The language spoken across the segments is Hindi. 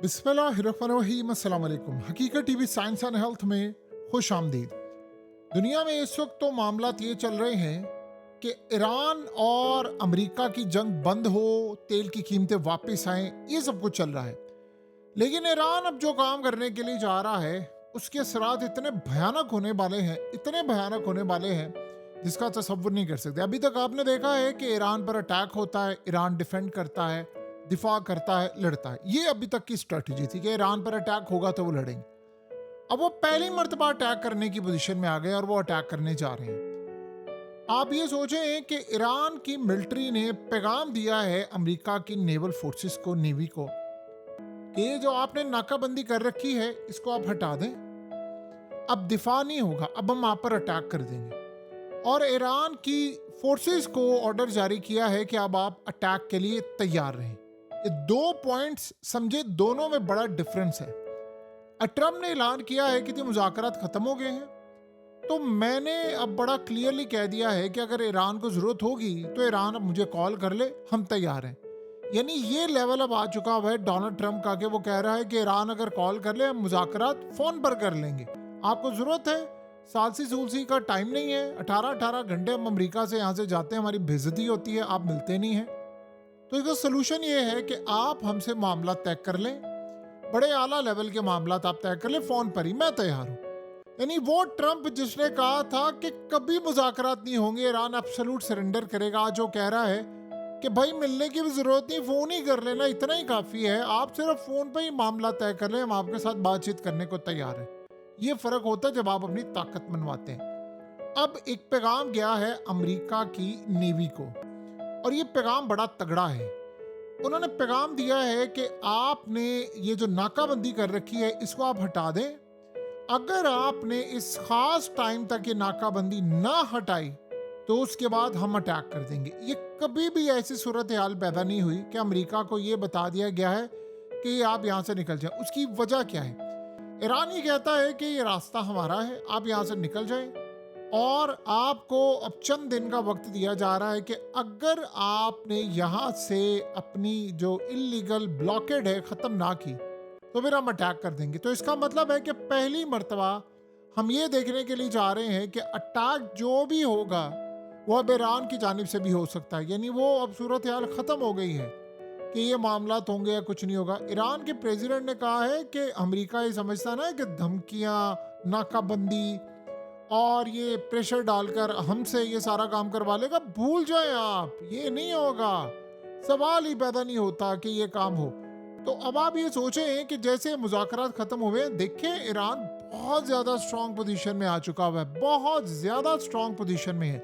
बिस्मिल्लाहिर्रहमानिर्रहीम। अस्सलाम वालेकुम। हकीकत टीवी साइंस एंड हेल्थ में खुश आमदीद। दुनिया में इस वक्त तो मामलात ये चल रहे हैं कि ईरान और अमेरिका की जंग बंद हो, तेल की कीमतें वापस आएं, ये सब कुछ चल रहा है। लेकिन ईरान अब जो काम करने के लिए जा रहा है उसके असरात इतने भयानक होने वाले हैं, इतने भयानक होने वाले हैं जिसका तसव्वुर नहीं कर सकते। अभी तक आपने देखा है कि ईरान पर अटैक होता है, ईरान डिफेंड करता है, दिफा करता है, लड़ता है। ये अभी तक की स्ट्रेटजी थी कि ईरान पर अटैक होगा तो वो लड़ेंगे। अब वो पहली मर्तबा अटैक करने की पोजीशन में आ गए और वो अटैक करने जा रहे हैं। आप ये सोचें कि ईरान की मिलिट्री ने पैगाम दिया है अमेरिका की नेवल फोर्सेस को, नेवी को, कि ये जो आपने नाकाबंदी कर रखी है इसको आप हटा दें। अब दिफा नहीं होगा, अब हम आप पर अटैक कर देंगे। और ईरान की फोर्सेस को ऑर्डर जारी किया है कि अब आप अटैक के लिए तैयार रहें। ये दो पॉइंट्स समझे, दोनों में बड़ा डिफरेंस है। ट्रम्प ने ऐलान किया है कि मुज़ाकरात खत्म हो गए हैं, तो मैंने अब बड़ा क्लियरली कह दिया है कि अगर ईरान को जरूरत होगी तो ईरान अब मुझे कॉल कर ले, हम तैयार हैं। यानी ये लेवल अब आ चुका हुआ है डोनाल्ड ट्रम्प का कि वो कह रहा है कि ईरान अगर कॉल कर ले हम मुज़ाकरात फोन पर कर लेंगे। आपको जरूरत है, सालसी सूलसी का टाइम नहीं है। 18-18 घंटे हम अमेरिका से यहाँ से जाते हैं, हमारी बेइज्जती होती है, आप मिलते नहीं हैं। तो इसका सोल्यूशन ये है कि आप हमसे मामला तय कर लें, बड़े आला लेवल के मामला आप तय कर लें फोन पर ही, मैं तैयार हूँ। यानी वो ट्रम्प जिसने कहा था कि कभी मुज़ाकरात नहीं होंगे, ईरान एब्सोल्यूट सरेंडर करेगा, आज वो कह रहा है कि भाई मिलने की भी जरूरत नहीं, फोन ही कर लेना, इतना ही काफी है, आप सिर्फ फोन पर ही मामला तय कर लें, हम आपके साथ बातचीत करने को तैयार हैं। ये फर्क होता है जब आप अपनी ताकत मनवाते हैं। अब एक पैगाम गया है अमेरिका की नेवी को, और ये पैगाम बड़ा तगड़ा है। उन्होंने पैगाम दिया है कि आपने ये जो नाकाबंदी कर रखी है इसको आप हटा दें। अगर आपने इस खास टाइम तक ये नाकाबंदी ना हटाई तो उसके बाद हम अटैक कर देंगे। ये कभी भी ऐसी सूरत हाल पैदा नहीं हुई कि अमेरिका को ये बता दिया गया है कि आप यहाँ से निकल जाएं। उसकी वजह क्या है? ईरान ये कहता है कि ये रास्ता हमारा है, आप यहाँ से निकल जाएं, और आपको अब चंद दिन का वक्त दिया जा रहा है कि अगर आपने यहाँ से अपनी जो इलीगल ब्लॉकेड है ख़त्म ना की तो फिर हम अटैक कर देंगे। तो इसका मतलब है कि पहली मर्तबा हम ये देखने के लिए जा रहे हैं कि अटैक जो भी होगा वो अब ईरान की जानिब से भी हो सकता है। यानी वो अब सूरत हाल ख़त्म हो गई है कि ये मामला होंगे या कुछ नहीं होगा। ईरान के प्रेसिडेंट ने कहा है कि अमेरिका ये समझता ना है कि धमकियाँ, नाकाबंदी और ये प्रेशर डालकर हमसे ये सारा काम करवा लेगा। भूल जाएं आप, ये नहीं होगा, सवाल ही पैदा नहीं होता कि ये काम हो। तो अब आप ये सोचें कि जैसे मुज़ाकरात खत्म हुए, देखें ईरान बहुत ज्यादा स्ट्रॉन्ग पोजीशन में आ चुका हुआ है, बहुत ज्यादा स्ट्रॉन्ग पोजीशन में है।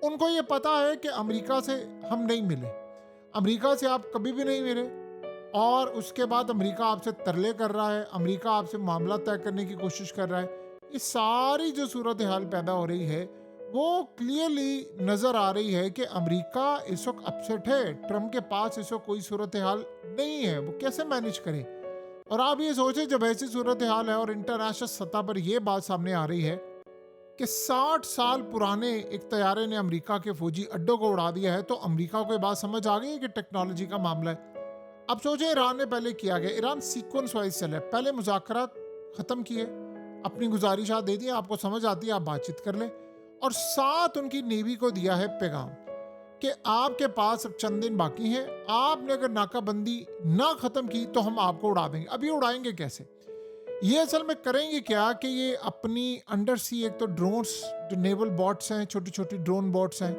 उनको ये पता है कि अमेरिका से हम नहीं मिले, अमेरिका से आप कभी भी नहीं मिले, और उसके बाद अमेरिका आपसे तरले कर रहा है, अमेरिका आपसे मामला तय करने की कोशिश कर रहा है। ये सारी जो सूरत हाल पैदा हो रही है वो क्लियरली नजर आ रही है कि अमेरिका इस वक्त अपसेट है। ट्रम्प के पास इस वक्त कोई सूरत हाल नहीं है, वो कैसे मैनेज करे। और आप ये सोचें जब ऐसी सूरत हाल है और इंटरनेशनल सतह पर यह बात सामने आ रही है कि 60 साल पुराने एक तैयारे ने अमेरिका के फौजी अड्डों को उड़ा दिया है, तो अमेरिका को ये बात समझ आ गई है कि टेक्नोलॉजी का मामला है। अब सोचे ईरान ने पहले किया गया, ईरान सीक्वेंस वाइज चले, पहले मुज़ाकरात खत्म किए, अपनी गुजारिशात दे दी, आपको समझ आती है आप बातचीत कर लें, और साथ उनकी नेवी को दिया है पैगाम कि आपके पास अब चंद दिन बाकी हैं, आपने अगर नाकाबंदी ना खत्म की तो हम आपको उड़ा देंगे। अब ये उड़ाएंगे कैसे? ये असल में करेंगे क्या कि ये अपनी अंडर सी एक तो ड्रोन्स, जो नेवल बॉट्स हैं, छोटी छोटी ड्रोन बॉट्स हैं,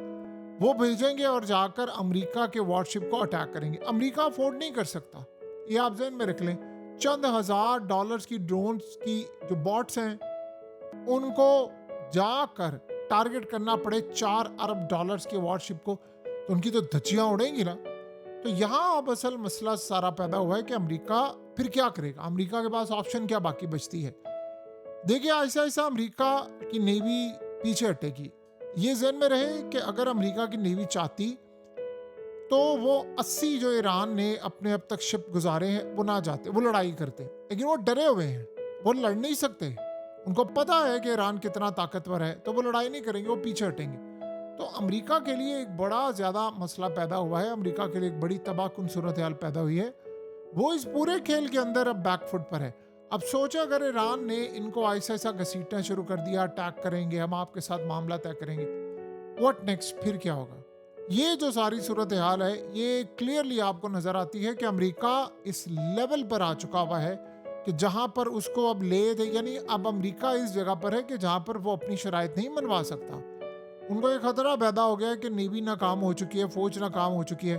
वो भेजेंगे और जाकर अमेरिका के वॉरशिप को अटैक करेंगे। अमेरिका अफोर्ड नहीं कर सकता, ये आप ज़हन में रख लें। चंद हजार डॉलर्स की ड्रोन्स की जो बॉट्स हैं उनको जाकर टारगेट करना पड़े 4 अरब डॉलर्स के वॉरशिप को, तो उनकी तो धज्जियां उड़ेंगी ना। तो यहाँ अब असल मसला सारा पैदा हुआ है कि अमेरिका फिर क्या करेगा, अमेरिका के पास ऑप्शन क्या बाकी बचती है। देखिए ऐसा ऐसा अमेरिका की नेवी पीछे हटेगी। ये जहन में रहे कि अगर अमेरिका की नेवी चाहती तो वो 80 जो ईरान ने अपने अब तक शिप गुजारे हैं वो ना जाते, वो लड़ाई करते, लेकिन वो डरे हुए हैं, वो लड़ नहीं सकते। उनको पता है कि ईरान कितना ताकतवर है, तो वो लड़ाई नहीं करेंगे, वो पीछे हटेंगे। तो अमेरिका के लिए एक बड़ा ज़्यादा मसला पैदा हुआ है, अमेरिका के लिए एक बड़ी तबाहकुन सूरत हाल पैदा हुई है। वो इस पूरे खेल के अंदर अब बैकफुट पर है। अब सोचा अगर ईरान ने इनको ऐसा ऐसा घसीटना शुरू कर दिया, अटैक करेंगे, हम आपके साथ मामला तय करेंगे, व्हाट नेक्स्ट, फिर क्या होगा? ये जो सारी सूरत हाल है, ये क्लियरली आपको नजर आती है कि अमेरिका इस लेवल पर आ चुका हुआ है कि जहां पर उसको अब ले दे, यानी अब अमेरिका इस जगह पर है कि जहां पर वो अपनी शराइत नहीं मनवा सकता। उनको एक खतरा पैदा हो गया है कि नेवी नाकाम हो चुकी है, फौज नाकाम हो चुकी है,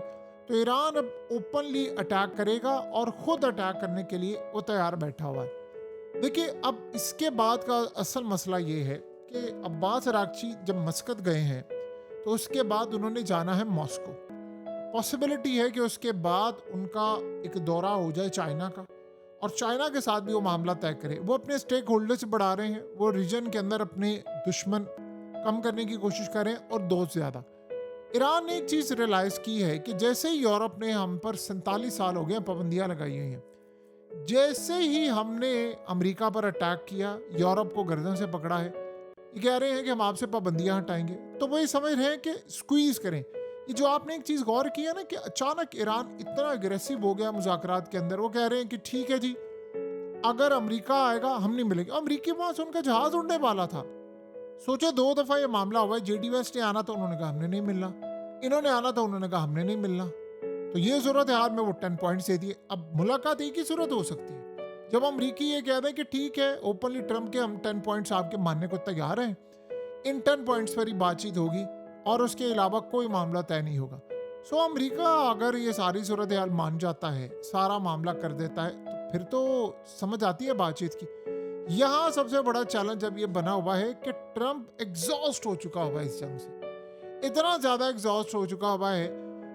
तो ईरान अब ओपनली अटैक करेगा और खुद अटैक करने के लिए वो तैयार बैठा हुआ है। देखिए, अब इसके बाद का असल मसला ये है कि अब्बास अरागची जब मस्कत गए हैं तो उसके बाद उन्होंने जाना है मॉस्को। पॉसिबिलिटी है कि उसके बाद उनका एक दौरा हो जाए चाइना का, और चाइना के साथ भी वो मामला तय करे। वो अपने स्टेक होल्डर्स बढ़ा रहे हैं, वो रीजन के अंदर अपने दुश्मन कम करने की कोशिश कर रहे हैं और दोस्त ज्यादा। ईरान ने एक चीज रियलाइज की है कि जैसे ही यूरोप ने हम पर 47 साल हो गए पाबंदियां लगाई हुई हैं, जैसे ही हमने अमेरिका पर अटैक किया, यूरोप को गर्दन से पकड़ा है, ये कह रहे हैं कि हम आपसे पाबंदियां हटाएंगे, तो वो ये समझ रहे हैं कि स्क्वीज करें। ये जो आपने एक चीज गौर किया ना कि अचानक ईरान इतना अग्रेसिव हो गया मुज़ाकरात के अंदर, वो कह रहे हैं कि ठीक है जी, अगर अमेरिका आएगा हम नहीं मिलेंगे। अमेरिकी वहां से उनका जहाज उड़ने वाला था। सोचे 2 दफा ये मामला हुआ है, जेडी वेस्ट ने आना था, उन्होंने कहा हमने नहीं मिलना, इन्होंने आना था, उन्होंने कहा हमने नहीं मिलना। तो ये सूरत हाल में वो 10 पॉइंट्स दे दिए। अब मुलाकात एक ही सूरत हो सकती है, जब अमरीकी ये कह दें कि ठीक है ओपनली ट्रम्प के हम 10 पॉइंट्स आपके मानने को तैयार हैं, इन 10 पॉइंट्स पर ही बातचीत होगी और उसके अलावा कोई मामला तय नहीं होगा। सो अमेरिका अगर ये सारी सूरत हाल मान जाता है, सारा मामला कर देता है, तो फिर तो समझ आती है बातचीत की। यहाँ सबसे बड़ा चैलेंज अब ये बना हुआ है कि ट्रम्प एग्जॉस्ट हो चुका हुआ है इस जंग से, इतना ज्यादा एग्जॉस्ट हो चुका हुआ है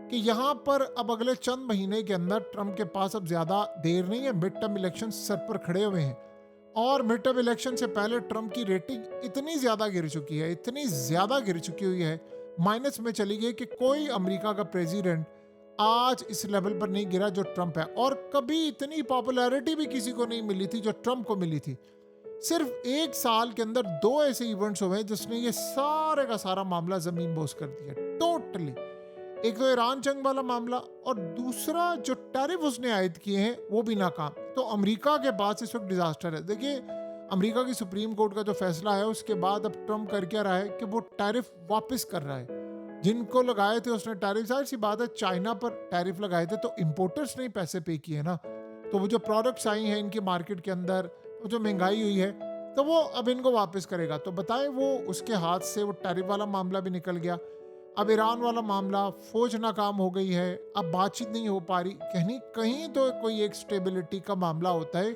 कि यहाँ पर अब अगले चंद महीने के अंदर ट्रम्प के पास अब ज्यादा देर नहीं है। मिड टर्म इलेक्शन सर पर खड़े हुए हैं और मिड टर्म इलेक्शन से पहले ट्रम्प की रेटिंग इतनी ज्यादा गिर चुकी है, इतनी ज्यादा गिर चुकी हुई है, माइनस में चली गई कि कोई अमेरिका का प्रेसिडेंट आज इस लेवल पर नहीं गिरा जो ट्रम्प है। और कभी इतनी पॉपुलैरिटी भी किसी को नहीं मिली थी जो ट्रम्प को मिली थी। सिर्फ 1 साल के अंदर 2 ऐसे इवेंट्स हुए जिसने ये सारे का सारा मामला जमीन बोस कर दिया टोटली। एक तो ईरान जंग वाला मामला, और दूसरा जो टैरिफ उसने आयद किए हैं वो भी नाकाम। तो अमेरिका के पास इस वक्त डिजास्टर है। देखिए, अमेरिका की सुप्रीम कोर्ट का जो फैसला है उसके बाद अब ट्रम्प कर क्या रहा है कि वो टैरिफ वापस कर रहा है। जिनको लगाए थे उसने टैरिफ, जाहिर सी बात है चाइना पर टैरिफ लगाए थे तो इंपोर्टर्स ने पैसे पे किए ना, तो वो जो प्रोडक्ट्स आई हैं इनकी मार्केट के अंदर, वो जो महंगाई हुई है, तो वो अब इनको वापस करेगा। तो बताएं, वो उसके हाथ से वो टैरिफ वाला मामला भी निकल गया। अब ईरान वाला मामला, फौज नाकाम हो गई है, अब बातचीत नहीं हो पा रही। कहीं कहीं तो कोई एक स्टेबिलिटी का मामला होता है,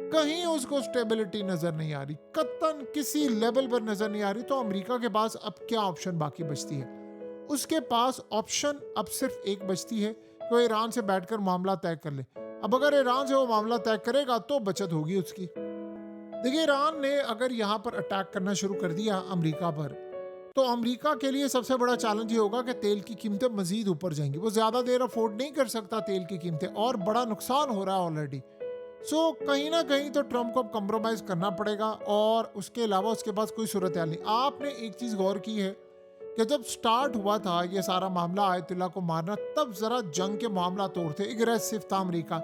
कहीं उसको स्टेबिलिटी नजर नहीं आ रही, कतन किसी लेवल पर नजर नहीं आ रही। तो अमेरिका के पास अब क्या ऑप्शन बाकी बचती है? उसके पास ऑप्शन अब सिर्फ एक बचती है कि वो ईरान से बैठकर मामला तय कर ले। अब अगर ईरान से वो मामला तय करेगा तो बचत होगी उसकी। देखिए, ईरान ने अगर यहाँ पर अटैक करना शुरू कर दिया अमेरिका पर, तो अमेरिका के लिए सबसे बड़ा चैलेंज ये होगा कि तेल की कीमतें मजीद ऊपर जाएंगी। वो ज्यादा देर अफोर्ड नहीं कर सकता तेल की कीमतें, और बड़ा नुकसान हो रहा है ऑलरेडी। सो कहीं ना कहीं तो ट्रम्प को अब कंप्रोमाइज करना पड़ेगा, और उसके अलावा उसके पास कोई सूरत हाल नहीं। आपने एक चीज गौर की है कि जब स्टार्ट हुआ था ये सारा मामला आयतुल्ला को मारना, तब जरा जंग के मामला तोड़ थे, एग्रेसिव था अमेरिका।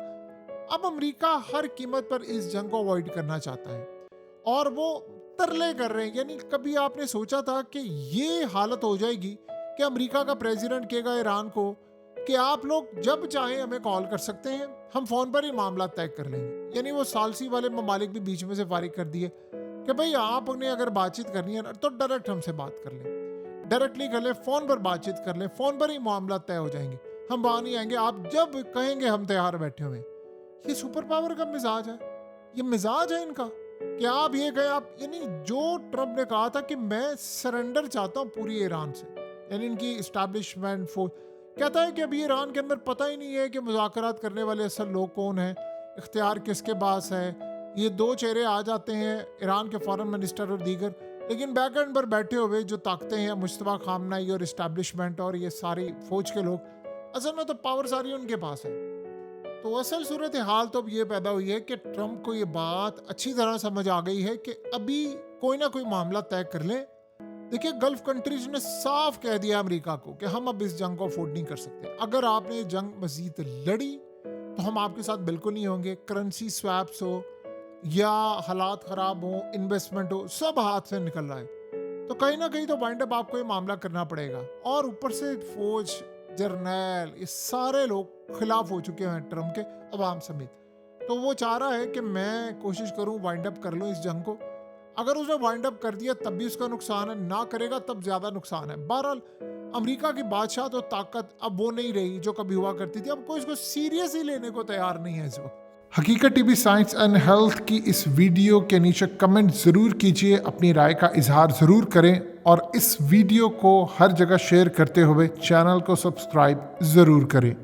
अब अमेरिका हर कीमत पर इस जंग को अवॉइड करना चाहता है और वो तरले कर रहे हैं। यानी कभी आपने सोचा था कि ये हालत हो जाएगी कि अमेरिका का प्रेसिडेंट कहेगा ईरान को कि आप लोग जब चाहें हमें कॉल कर सकते हैं, हम फोन पर ही मामला तय कर लेंगे। यानी वो सालसी वाले ममालिक भी बीच में से फारिग कर दिए कि भाई आपने अगर बातचीत करनी है तो डायरेक्ट हमसे बात कर लें, डायरेक्टली कर ले, फोन पर बातचीत कर ले, फोन पर ही मामला तय हो जाएंगे, हम वहां नहीं आएंगे, आप जब कहेंगे हम तैयार बैठे हुए। ये सुपर पावर का मिजाज है, ये मिजाज है इनका कि आप ये कहें आप, यानी जो ट्रम्प ने कहा था कि मैं सरेंडर चाहता हूं पूरी ईरान से, यानी इनकी इस्टेब्लिशमेंट फोर्स कहता है कि अभी ईरान के अंदर पता ही नहीं है कि मुज़ाकरात करने वाले असल लोग कौन हैं, इख्तियार किसके पास है। ये 2 चेहरे आ जाते हैं, ईरान के फॉरेन मिनिस्टर और दीगर, लेकिन बैक एंड पर बैठे हुए जो ताकतें हैं, मुश्तबा खामनाई और इस्टेब्लिशमेंट और ये सारी फौज के लोग, असल में तो पावर सारी उनके पास है। तो असल सूरत हाल तो अब ये पैदा हुई है कि ट्रम्प को ये बात अच्छी तरह समझ आ गई है कि अभी कोई ना कोई मामला तय कर लें। देखिए, गल्फ कंट्रीज ने साफ कह दिया अमेरिका को कि हम अब इस जंग को अफोर्ड नहीं कर सकते। अगर आपने ये जंग मजीद लड़ी तो हम आपके साथ बिल्कुल नहीं होंगे। करेंसी स्वैप्स हो या हालात ख़राब हो, इन्वेस्टमेंट हो, सब हाथ से निकल रहा है। तो कहीं ना कहीं तो वाइंड अप आपको ये मामला करना पड़ेगा। और ऊपर से फौज, जर्नैल, ये सारे लोग खिलाफ हो चुके हैं ट्रम्प के, अवाम समेत। तो वो चाह रहा है कि मैं कोशिश करूं वाइंड अप कर लूं इस जंग को। अगर उसने वाइंड अप कर दिया तब भी उसका नुकसान है, ना करेगा तब ज़्यादा नुकसान है। बहरहाल अमेरिका की बादशाह तो ताकत अब वो नहीं रही जो कभी हुआ करती थी। अब कोई इसको सीरियस ही लेने को तैयार नहीं है इस वक्त। हकीकत टीवी साइंस एंड हेल्थ की इस वीडियो के नीचे कमेंट ज़रूर कीजिए, अपनी राय का इजहार ज़रूर करें और इस वीडियो को हर जगह शेयर करते हुए चैनल को सब्सक्राइब ज़रूर करें।